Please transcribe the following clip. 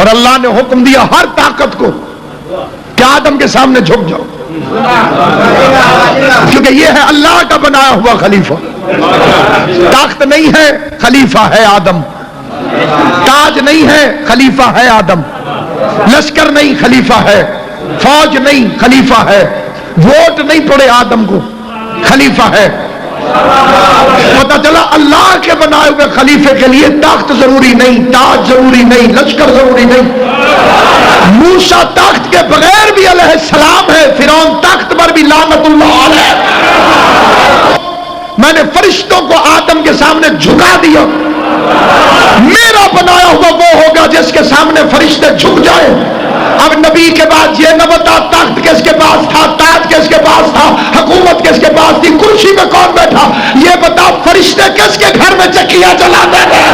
और अल्लाह ने हुक्म दिया हर ताकत को कि आदम के सामने झुक जाओ, क्योंकि ये है अल्लाह का बनाया हुआ खलीफा। ताकत नहीं है, खलीफा है आदम। ताज नहीं है, खलीफा है आदम। लश्कर नहीं, खलीफा है। फौज नहीं, खलीफा है। वोट नहीं पड़े आदम को, खलीफा है। पता चला अल्लाह के बनाए हुए खलीफे के लिए ताकत जरूरी नहीं, ताज जरूरी नहीं, लश्कर जरूरी नहीं। मूसा ताकत के बगैर भी अलैहिस्सलाम है, फिरौन ताकत पर भी लानतुल्लाह अलैह। मैंने फरिश्तों को आदम के सामने झुका दिया। मेरा बनाया हुआ वो होगा जिसके सामने फरिश्ते झुक जाए। अब नबी के बाद ये न बता ताकत किसके पास था, ताज किसके पास था, हुकूमत किसके पास थी, कुर्सी में कौन बैठा, ये बता फरिश्ते किसके घर में चक्कियां जलाते थे।